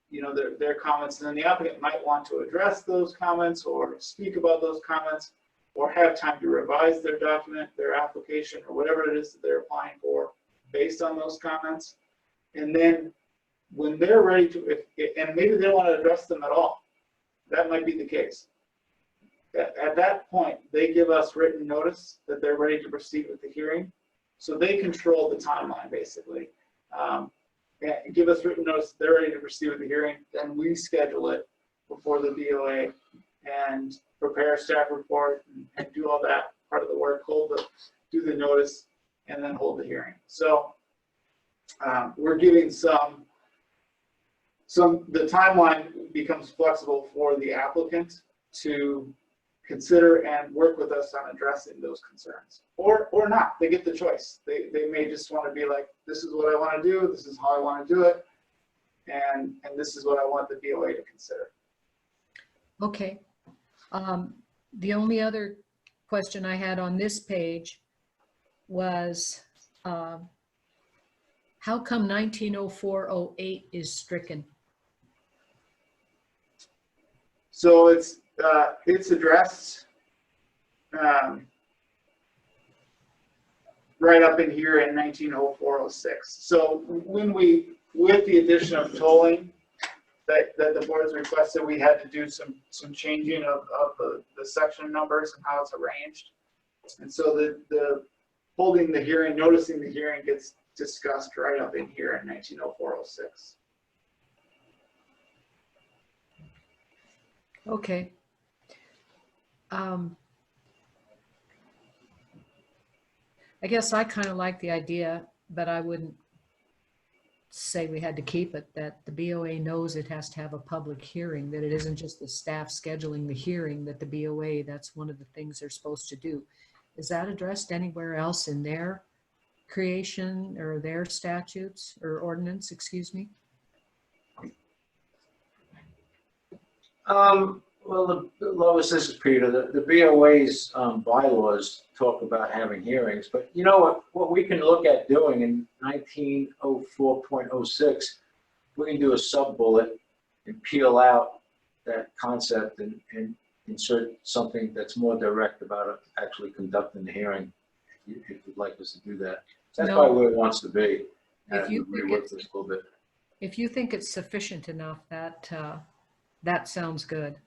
you know, their comments, and then the applicant might want to address those comments or speak about those comments or have time to revise their document, their application, or whatever it is that they're applying for based on those comments. And then when they're ready to, and maybe they don't want to address them at all, that might be the case. At that point, they give us written notice that they're ready to proceed with the hearing. So they control the timeline, basically. Give us written notice they're ready to proceed with the hearing, then we schedule it before the BOA and prepare a staff report and do all that part of the work, do the notice, and then hold the hearing. So we're giving the timeline becomes flexible for the applicant to consider and work with us on addressing those concerns, or not. They get the choice. They may just want to be like, this is what I want to do, this is how I want to do it, and this is what I want the BOA to consider. Okay. The only other question I had on this page was, how come 1904-08 is stricken? So it's addressed right up in here in 190406. So with the addition of tolling that the board's requested, we had to do some changing of the section numbers and how it's arranged. And so the holding the hearing, noticing the hearing gets discussed right up in here in 190406. Okay. I guess I kind of like the idea, but I wouldn't say we had to keep it, that the BOA knows it has to have a public hearing, that it isn't just the staff scheduling the hearing, that the BOA, that's one of the things they're supposed to do. Is that addressed anywhere else in their creation or their statutes or ordinance, excuse me? Well, Lois, this is Peter. The BOA's bylaws talk about having hearings, but you know what we can look at doing in 1904.06, we can do a sub-bullet and peel out that concept and insert something that's more direct about actually conducting the hearing, if you'd like us to do that. That's No. probably where it wants to be. If you think Rework it's- this a little bit. If you think it's sufficient enough, that sounds good.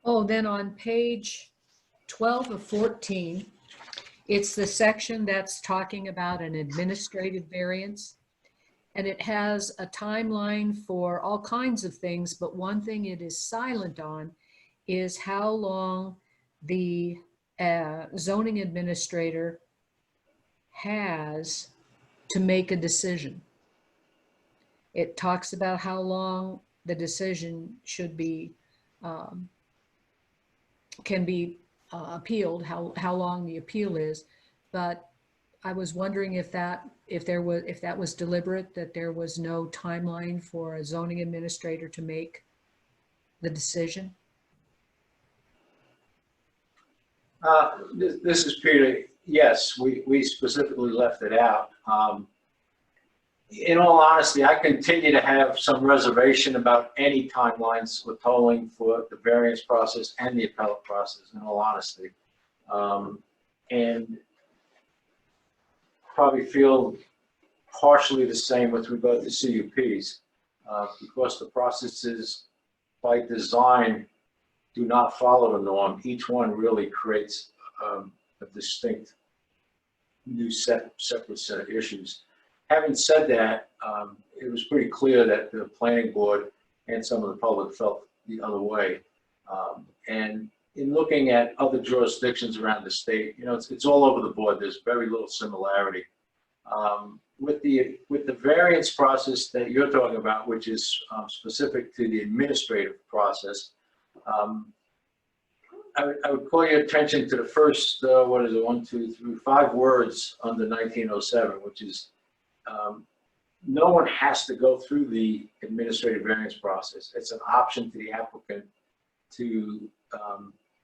Oh, then on page 12 of 14, it's the section that's talking about an administrative variance. And it has a timeline for all kinds of things, but one thing it is silent on is how long the zoning administrator has to make a decision. It talks about how long the decision should be, can be appealed, how long the appeal is. But I was wondering if that was deliberate, that there was no timeline for a zoning administrator to make the decision. This is Peter. Yes, we specifically left it out. In all honesty, I continue to have some reservation about any timelines with tolling for the variance process and the appellate process, in all honesty. And probably feel partially the same with regard to CUPs, because the processes by design do not follow the norm. Each one really creates a distinct new separate set of issues. Having said that, it was pretty clear that the planning board and some of the public felt the other way. And in looking at other jurisdictions around the state, you know, it's all over the board. There's very little similarity. With the variance process that you're talking about, which is specific to the administrative process, I would call your attention to the first, what is it, 1, 2, 3, 5 words under 1907, which is no one has to go through the administrative variance process. It's an option to the applicant to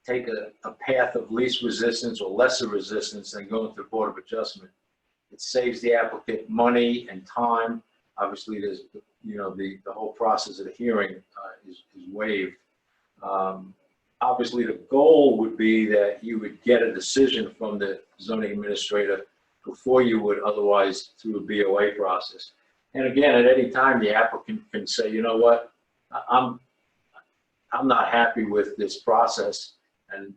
take a path of least resistance or lesser resistance than going to the Board of Adjustment. It saves the applicant money and time. Obviously, there's, you know, the whole process of the hearing is waived. Obviously, the goal would be that you would get a decision from the zoning administrator before you would otherwise through a BOA process. And again, at any time, the applicant can say, you know what, I'm not happy with this process, and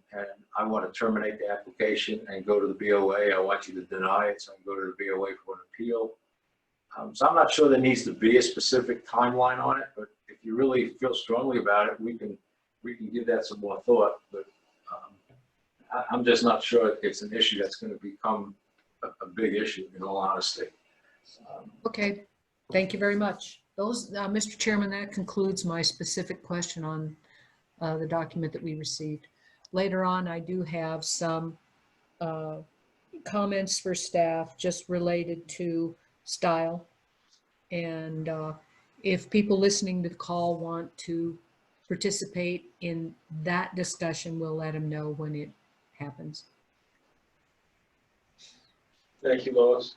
I want to terminate the application and go to the BOA. I want you to deny it, so I can go to the BOA for an appeal. So I'm not sure there needs to be a specific timeline on it, but if you really feel strongly about it, we can give that some more thought. But I'm just not sure it's an issue that's going to become a big issue, in all honesty. Okay, thank you very much. Those, Mr. Chairman, that concludes my specific question on the document that we received. Later on, I do have some comments for staff just related to style. And if people listening to the call want to participate in that discussion, we'll let them know when it happens. Thank you, Lois.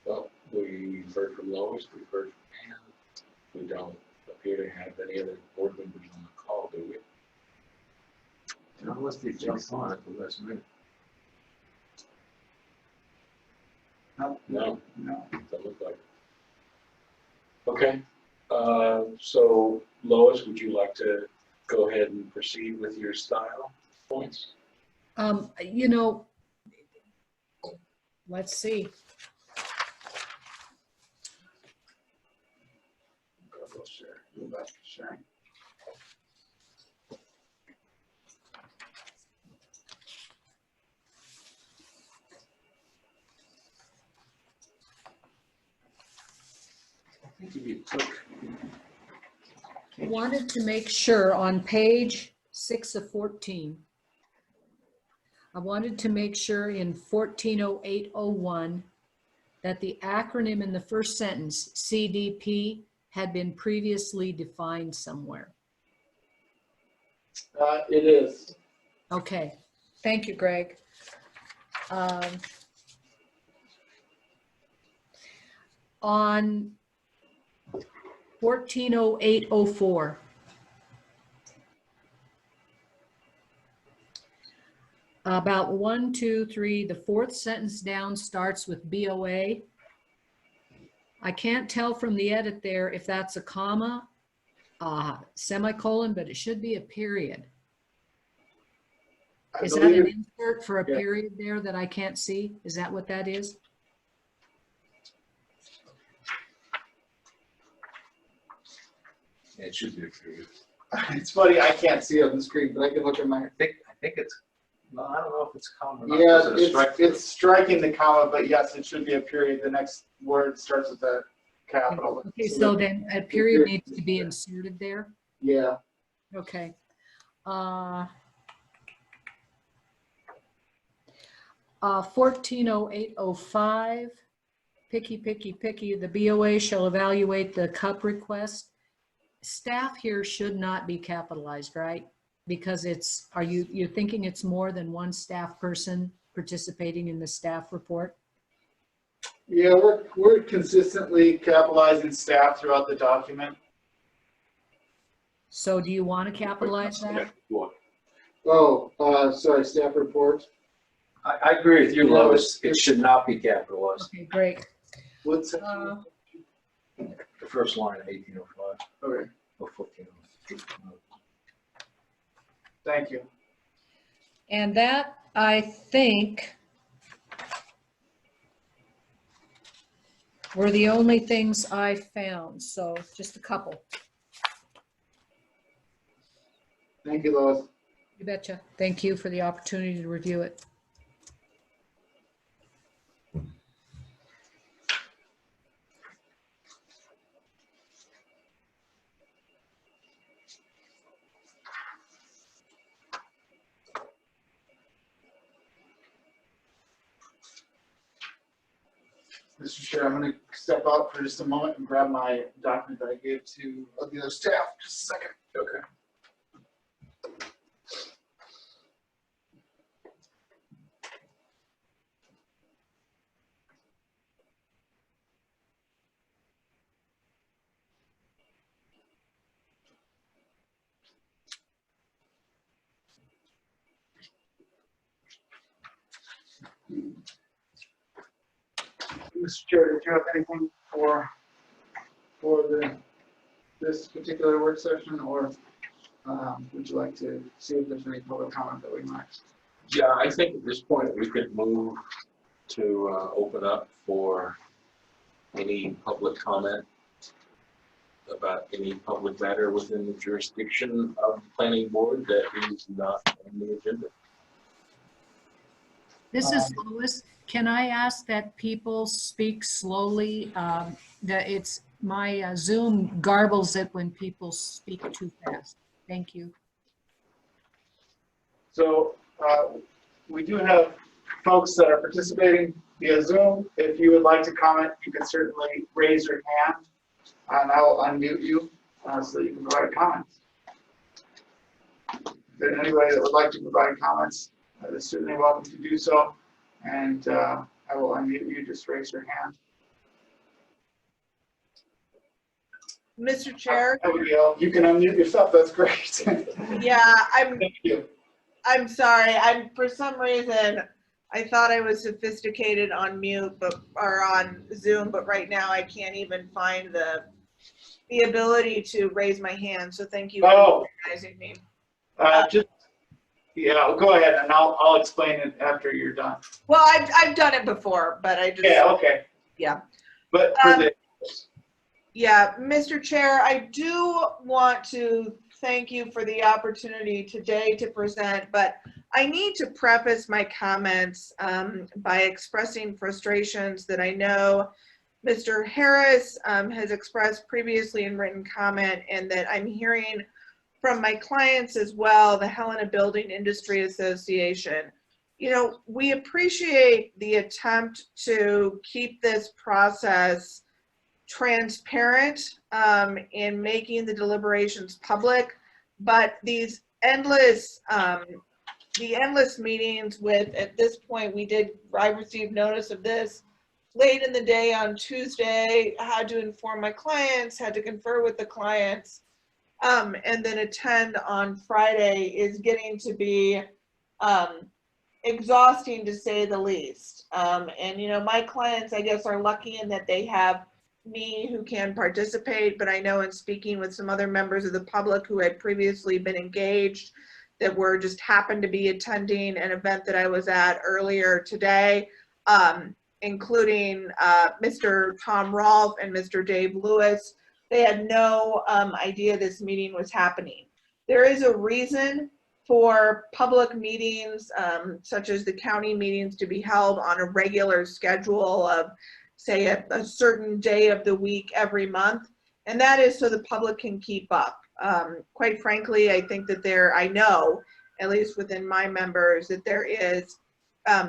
Well, We've heard from Lois, we've heard from Ann. We don't appear to have any other board members on the call, do we? Unless they jump on at the last minute. No, No, no. doesn't look like it. Okay, so Lois, would you like to go ahead and proceed with your style points? You know, let's see. Go share. Go back to sharing. I think if you took, I wanted to make sure on page 6 of 14, I wanted to make sure in 140801 that the acronym in the first sentence, CDP, had been previously defined somewhere. It is. Okay, thank you, Greg. On 140804, about 1, 2, 3, the fourth sentence down starts with BOA. I can't tell from the edit there if that's a comma, semicolon, but it should be a period. I Is that believe an it- insert for a yeah. period there that I can't see? Is that what that is? it should be a period. It's funny, I can't see it on the screen, but I can look at my, I think it's, well, I don't know if it's common. or not. yeah, Is it a strike through? it's striking the comma, but yes, it should be a period. The next word starts with a capital. Okay, so then a period needs to be inserted there? Yeah, Okay. 140805, picky, the BOA shall evaluate the CUP request. Staff here should not be capitalized, right? Because it's, you're thinking it's more than one staff person participating in the staff report? yeah, we're consistently capitalizing staff throughout the document. So do you want to capitalize Yeah, that? what? Oh, sorry, staff report. I agree with you, No, Lois. It should not be capitalized. Okay, great. What section? The first line of 1805 Okay, or 1405. thank you. And that, I think, were the only things I found. So just a couple. Thank you, Lois. You betcha. Thank you for the opportunity to review it. Mr. Chair, I'm going to step out for just a moment and grab my document that I gave to the other staff. Just a second. Okay. Mr. Chair, did you have anything for this particular work session, or would you like to see if there's any public comment that we might? Yeah, I think at this point we could move to open up for any public comment about any public matter within the jurisdiction of the planning board that is not on the agenda. This is Lois. Can I ask that people speak slowly? That it's my Zoom garbles it when people speak too fast. Thank you. So we do have folks that are participating via Zoom. If you would like to comment, you can certainly raise your hand and I will unmute you so that you can provide comments. If there's anybody that would like to provide comments, they're certainly welcome to do so. And I will unmute you, just raise your hand. Mr. Chair, There we go. You can unmute yourself. That's great. yeah, Thank you. I'm sorry. For some reason, I thought I was sophisticated on mute, or on Zoom, but right now I can't even find the ability to raise my hand. So thank you for Oh, recognizing me. just, yeah, go ahead and I'll explain it after you're done. Well, I've done it before, but I just, Yeah, okay. yeah. But for the, Yeah, Mr. Chair, I do want to thank you for the opportunity today to present, but I need to preface my comments by expressing frustrations that I know Mr. Harris has expressed previously in written comment, and that I'm hearing from my clients as well, the Helena Building Industry Association. You know, we appreciate the attempt to keep this process transparent in making the deliberations public, but these endless meetings with, at this point, I received notice of this late in the day on Tuesday, had to inform my clients, had to confer with the clients, and then attend on Friday is getting to be exhausting, to say the least. And you know, my clients, I guess, are lucky in that they have me who can participate, but I know in speaking with some other members of the public who had previously been engaged, that were just happened to be attending an event that I was at earlier today, including Mr. Tom Rolfe and Mr. Dave Lewis. They had no idea this meeting was happening. There is a reason for public meetings, such as the county meetings, to be held on a regular schedule of, say, a certain day of the week every month, and that is so the public can keep up. Quite frankly, I think that I know, at least within my members, that there is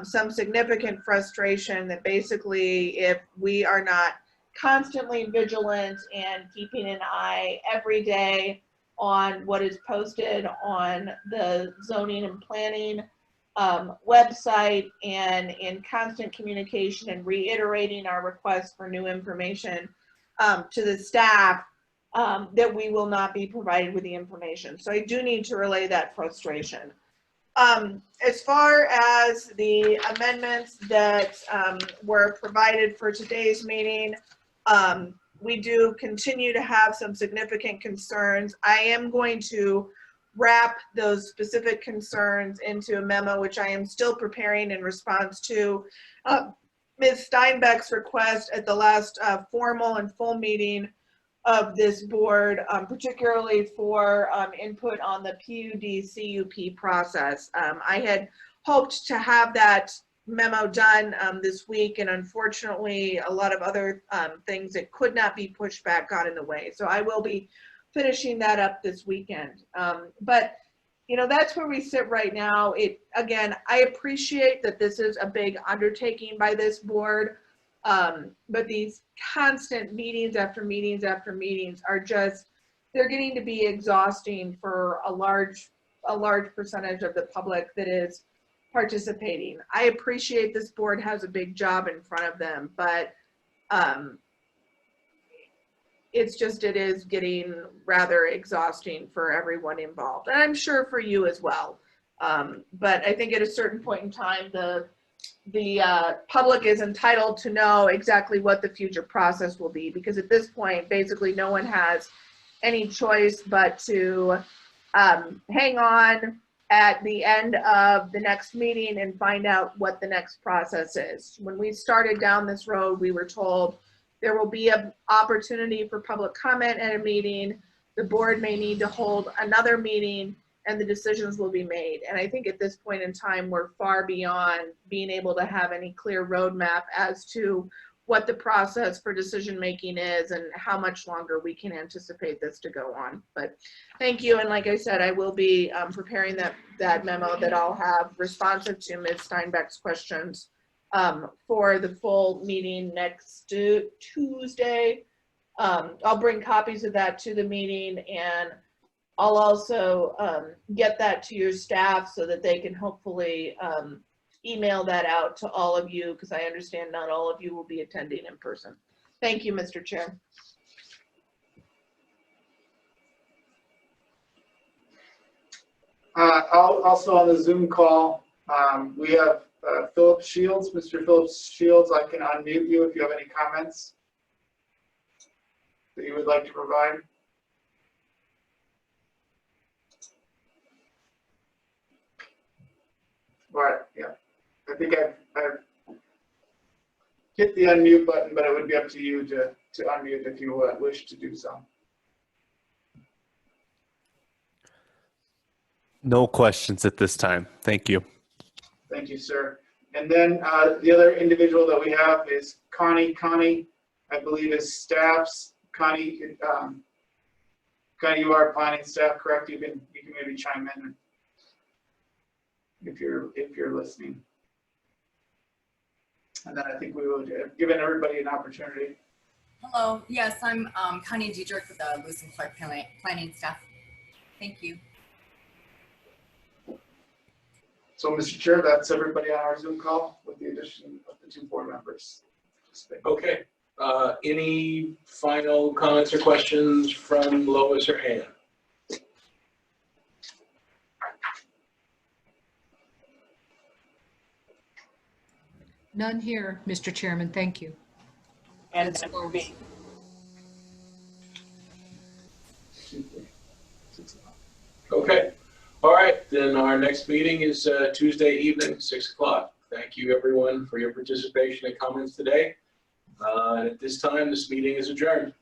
some significant frustration that basically, if we are not constantly vigilant and keeping an eye every day on what is posted on the zoning and planning website, and in constant communication and reiterating our requests for new information to the staff, that we will not be provided with the information. So I do need to relay that frustration. As far as the amendments that were provided for today's meeting, we do continue to have some significant concerns. I am going to wrap those specific concerns into a memo, which I am still preparing in response to Ms. Steinbeck's request at the last formal and full meeting of this board, particularly for input on the PUD-CUP process. I had hoped to have that memo done this week, and unfortunately a lot of other things that could not be pushed back got in the way. So I will be finishing that up this weekend. But you know, that's where we sit right now. Again, I appreciate that this is a big undertaking by this board, but these constant meetings after meetings after meetings are just, they're getting to be exhausting for a large percentage of the public that is participating. I appreciate this board has a big job in front of them, but it's just, it is getting rather exhausting for everyone involved, and I'm sure for you as well. But I think at a certain point in time, the public is entitled to know exactly what the future process will be, because at this point, basically no one has any choice but to hang on at the end of the next meeting and find out what the next process is. When we started down this road, we were told there will be an opportunity for public comment at a meeting. The board may need to hold another meeting, and the decisions will be made. And I think at this point in time, we're far beyond being able to have any clear roadmap as to what the process for decision-making is and how much longer we can anticipate this to go on. But thank you, and like I said, I will be preparing that memo that I'll have responsive to Ms. Steinbeck's questions for the full meeting next Tuesday. I'll bring copies of that to the meeting, and I'll also get that to your staff so that they can hopefully email that out to all of you, because I understand not all of you will be attending in person. Thank you, Mr. Chair. Also on the Zoom call, we have Philip Shields. Mr. Philip Shields, I can unmute you if you have any comments that you would like to provide. All right, yeah. I think I've hit the unmute button, but it would be up to you to unmute if you wish to do so. No questions at this time. Thank you. Thank you, sir. And then the other individual that we have is Connie. Connie, I believe, is staff's. Connie, Connie, you are planning staff, correct? You can maybe chime in if you're listening. And then I think we will have given everybody an opportunity. Hello, yes, I'm Connie Diedrich with the Lewis and Clark planning staff. Thank you. So, Mr. Chair, that's everybody on our Zoom call with the addition of the 2 board members. Okay. Any final comments or questions from Lois or Ann? None here, Mr. Chairman. Thank you. And That's then Lois. me. Okay. All right, then our next meeting is Tuesday evening, 6 o'clock. Thank you, everyone, for your participation and comments today. And at this time, this meeting is adjourned.